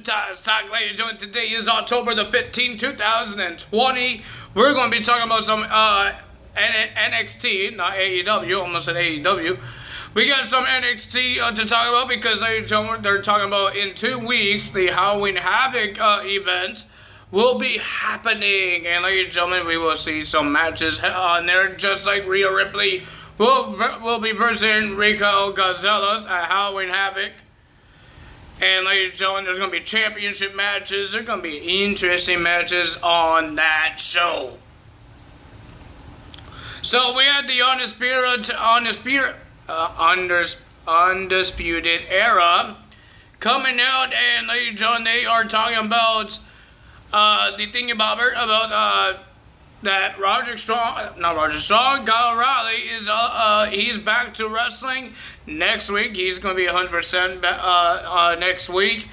Talk, ladies and gentlemen. Today is October the 15th, 2020. We're going to be talking about some NXT, not AEW, almost said AEW. We got some NXT to talk about because, ladies and gentlemen, they're talking about in 2 weeks, the Halloween Havoc event will be happening. And, ladies and gentlemen, we will see some matches on there, just like Rhea Ripley will be versing Raquel Gonzalez at Halloween Havoc. And ladies and gentlemen, there's going to be championship matches. There's going to be interesting matches on that show. So we had the Undisputed Era coming out, and ladies and gentlemen, they are talking about the thing about that Kyle O'Reilly is he's back to wrestling next week. He's going to be 100% next week,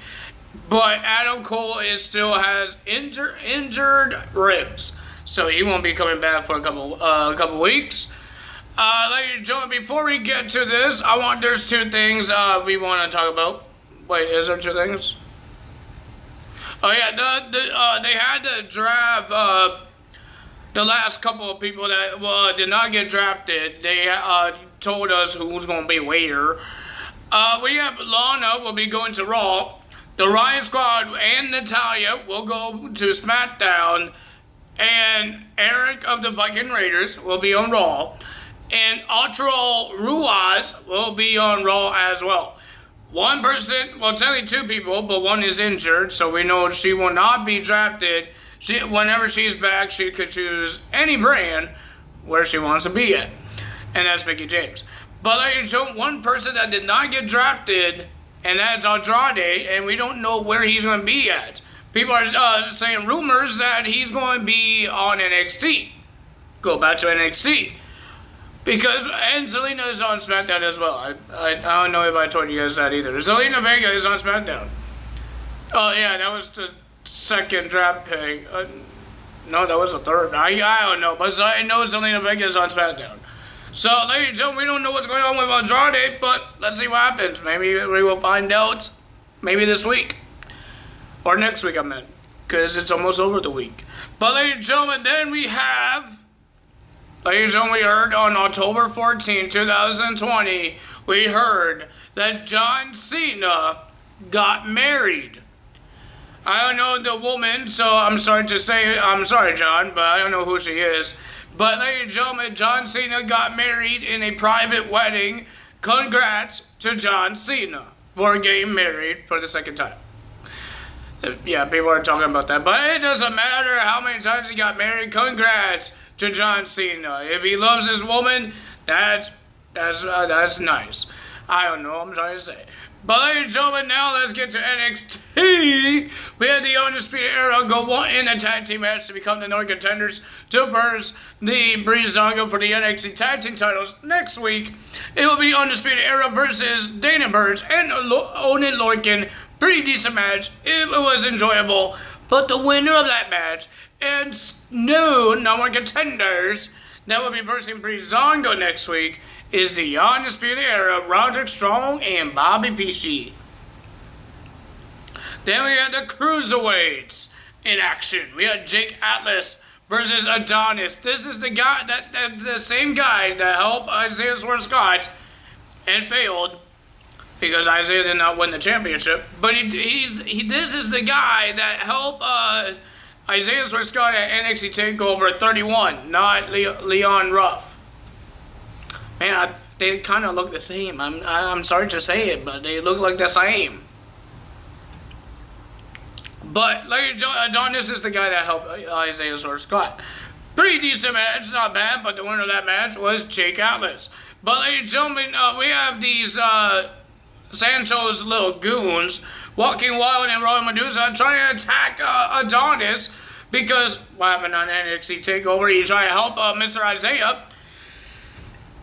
but Adam Cole still has injured ribs, so he won't be coming back for a couple weeks. Ladies and gentlemen, before we get to this, there's 2 things we want to talk about. Wait, is there 2 things? Oh yeah, they had to draft the last couple of people that did not get drafted. They told us who's going to be where. We have Lana will be going to Raw. The Riot Squad and Natalya will go to SmackDown. And Eric of the Viking Raiders will be on Raw. And Arturo Ruiz will be on Raw as well. One person, well, technically 2 people, but one is injured, so we know she will not be drafted. Whenever she's back, she could choose any brand where she wants to be at. And that's Mickie James. But ladies and gentlemen, one person that did not get drafted, and that's Andrade, and we don't know where he's going to be at. People are saying rumors that he's going to be on NXT. Go back to NXT. And Zelina is on SmackDown as well. I don't know if I told you guys that either. Zelina Vega is on SmackDown. Oh yeah, that was the 2nd draft pick. No, that was the 3rd. I don't know, but I know Zelina Vega is on SmackDown. So, ladies and gentlemen, we don't know what's going on with Andrade, but let's see what happens. Maybe we will find out. Maybe this week. Or next week, I meant. Because it's almost over the week. But, ladies and gentlemen, then we have... Ladies and gentlemen, we heard on October 14, 2020, we heard that John Cena got married. I don't know the woman, so I'm sorry, John, but I don't know who she is. But, ladies and gentlemen, John Cena got married in a private wedding. Congrats to John Cena for getting married for the 2nd time. Yeah, people are talking about that, but it doesn't matter how many times he got married. Congrats to John Cena. If he loves his woman, that's nice. I don't know, I'm trying to say. But ladies and gentlemen, now let's get to NXT. We had the Undisputed Era go in a tag team match to become the North contenders to verse the Breezango for the NXT tag team titles next week. It will be Undisputed Era versus Dana Burch and Owen Lorcan. Pretty decent match. It was enjoyable. But the winner of that match and new number contenders that will be versing Breezango next week is the Undisputed Era, Roderick Strong and Bobby Fish. Then we had the Cruiserweights in action. We had Jake Atlas versus Adonis. This is the guy the same guy that helped Isaiah Scott and failed because Isaiah did not win the championship. But this is the guy that helped Isaiah Scott at NXT TakeOver 31, not Leon Ruff. Man, they kind of look the same. I'm sorry to say it, but they look like the same. But Adonis is the guy that helped Isaiah Scott. Pretty decent match, not bad, but the winner of that match was Jake Atlas. But ladies and gentlemen, we have these Santos little goons, Walking Wild and Royal Medusa, trying to attack Adonis because what happened on NXT TakeOver? He tried to help Mr. Isaiah.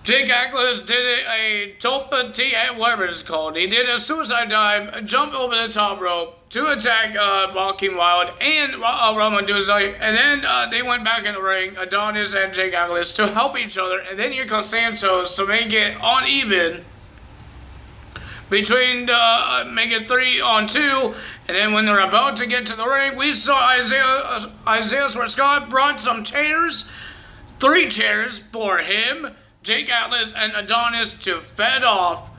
Jake Atlas did a Topa whatever it's called. He did a suicide dive, a jump over the top rope to attack Walking Wild and Royal Medusa. And then they went back in the ring, Adonis and Jake Atlas, to help each other. And then here comes Santos to make it uneven between make it 3-on-2, and then when they're about to get to the ring, we saw Isaiah Scott brought some chairs, 3 chairs for him, Jake Atlas, and Adonis to fend off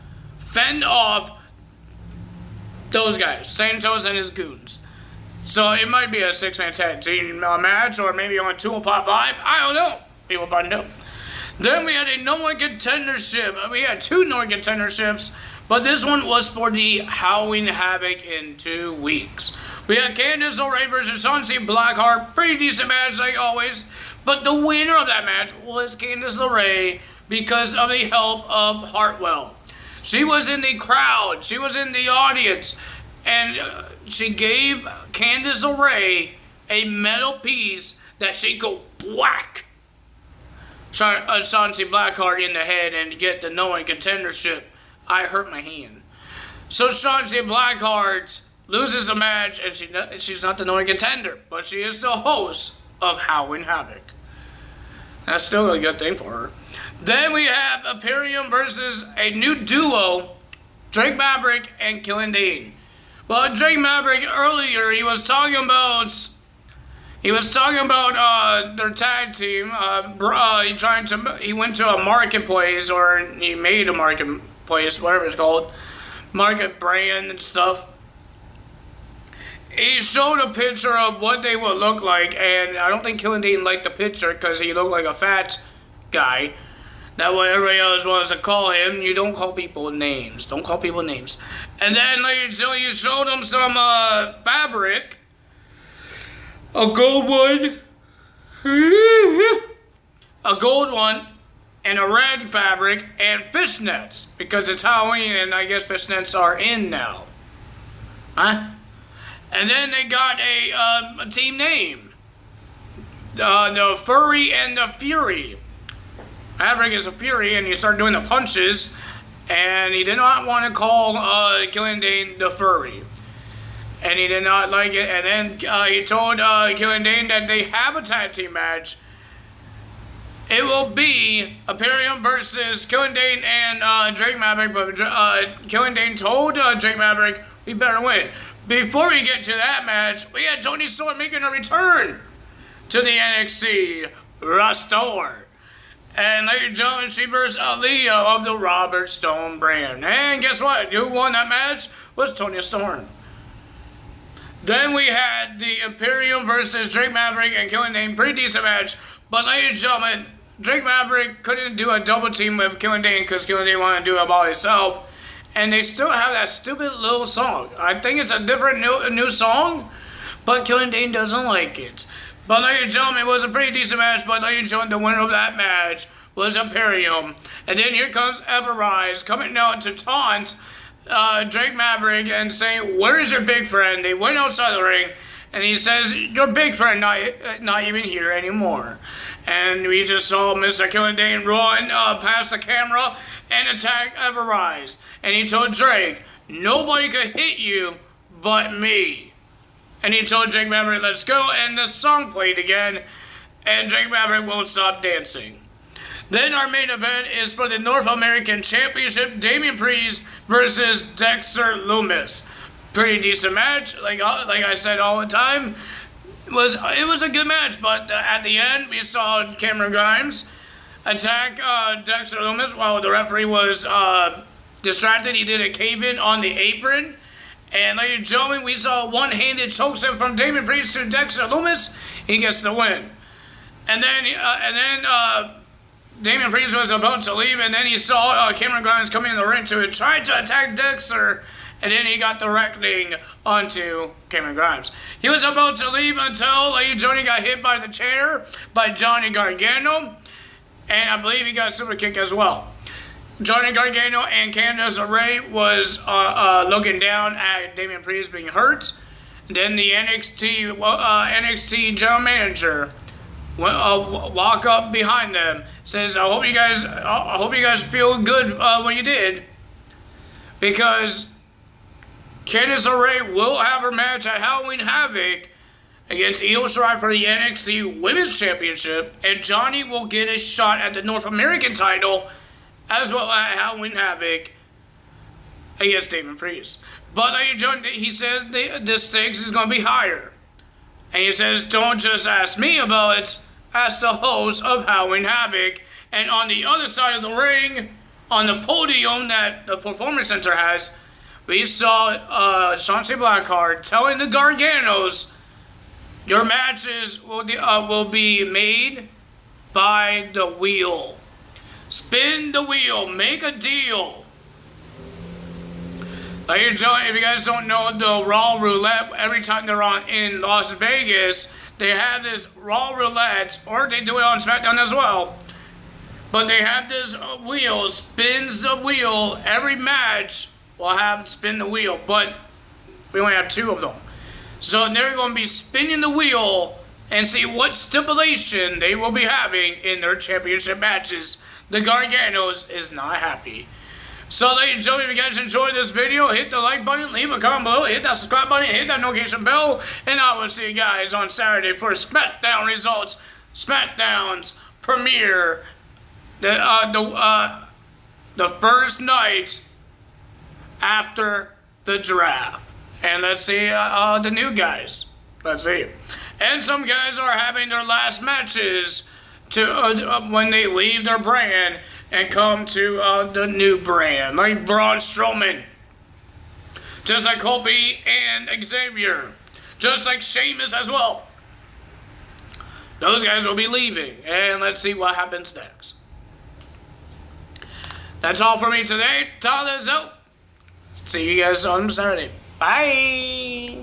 those guys, Santos and his goons. So it might be a 6-man tag team match, or maybe on 205 Live. I don't know. We will find out. Then we had a no one contendership. We had 2 no one contenderships, but this one was for the Halloween Havoc in 2 weeks. We had Candice LeRae versus Chauncey Blackheart. Pretty decent match like always. But the winner of that match was Candice LeRae because of the help of Hartwell. She was in the crowd. She was in the audience. And she gave Candice LeRae a metal piece that she could whack Chauncey Blackheart in the head and get the no one contendership. I hurt my hand. So Chauncey Blackheart loses the match, and she's not the no one contender, but she is the host of Halloween Havoc. That's still a good thing for her. Then we have Imperium versus a new duo, Drake Maverick and Killian Dain. Well, Drake Maverick earlier, he was talking about their tag team. He went to a marketplace, or he made a marketplace, whatever it's called, market brand and stuff. He showed a picture of what they would look like, and I don't think Killian Dain liked the picture because he looked like a fat guy. That way everybody else wants to call him. You don't call people names. Don't call people names. And then you showed him some fabric. A gold one. A gold one. And a red fabric. And fishnets. Because it's Halloween and I guess fishnets are in now. Huh? And then they got a team name. The Furry and the Fury. Maverick is a Fury, and he started doing the punches, and he did not want to call Killian Dain the Furry, and he did not like it. And then he told Killian Dain that they have a tag team match. It will be Imperium versus Killian Dain and Drake Maverick, but Killian Dain told Drake Maverick, we better win. Before we get to that match, we had Toni Storm making a return to the NXT roster. And ladies and gentlemen, she versus Aaliyah of the Robert Stone brand. And guess what? Who won that match was Toni Storm. Then we had the Imperium versus Drake Maverick and Killian Dain. Pretty decent match. But ladies and gentlemen, Drake Maverick couldn't do a double team with Killian Dain because Killian Dain wanted to do it by himself. And they still have that stupid little song. I think it's a different new song, but Killian Dain doesn't like it. But ladies and gentlemen, it was a pretty decent match, but ladies and gentlemen, the winner of that match was Imperium. And then here comes Ever Rise coming out to taunt Drake Maverick and saying, where is your big friend? They went outside the ring, and he says, your big friend not even here anymore. And we just saw Mr. Killian Dain run past the camera and attack Ever Rise. And he told Drake, nobody could hit you but me. And he told Drake Maverick, let's go, and the song played again, and Drake Maverick won't stop dancing. Then our main event is for the North American Championship, Damian Priest versus Dexter Lumis. Pretty decent match, like I said all the time. It was a good match, but at the end, we saw Cameron Grimes attack Dexter Lumis while the referee was distracted. He did a cave-in on the apron. And ladies and gentlemen, we saw a one-handed chokeslam from Damian Priest to Dexter Lumis. He gets the win. And then Damian Priest was about to leave, and then he saw Cameron Grimes coming in the ring to try to attack Dexter, and then he got the reckoning onto Cameron Grimes. He was about to leave until Johnny got hit by the chair by Johnny Gargano, and I believe he got a super kick as well. Johnny Gargano and Candice LeRae was looking down at Damian Priest being hurt. Then the NXT general manager walk up behind them, says, I hope you guys feel good what you did, because Candice LeRae will have her match at Halloween Havoc against Io Shirai for the NXT Women's Championship, and Johnny will get a shot at the North American title as well as Halloween Havoc against Damon Priest. But he says the stakes is going to be higher. And he says, don't just ask me about it, ask the host of Halloween Havoc. And on the other side of the ring, on the podium that the Performance Center has, we saw Chauncey Blackheart telling the Garganos, your matches will be made by the wheel. Spin the wheel, make a deal. Ladies and gentlemen, if you guys don't know the Raw Roulette, every time they're on in Las Vegas, they have this Raw Roulette, or they do it on SmackDown as well. But they have this wheel, spins the wheel. Every match will have spin the wheel, but we only have 2 of them. So they're going to be spinning the wheel and see what stipulation they will be having in their championship matches. The Garganos is not happy. So ladies and gentlemen, if you guys enjoyed this video, hit the like button, leave a comment below, hit that subscribe button, hit that notification bell, and I will see you guys on Saturday for SmackDown Results, SmackDown's premiere, the first night after the draft. And let's see the new guys. Let's see. And some guys are having their last matches to when they leave their brand and come to the new brand, like Braun Strowman, just like Kofi and Xavier, just like Sheamus as well. Those guys will be leaving, and let's see what happens next. That's all for me today. Tyler's out. See you guys on Saturday. Bye.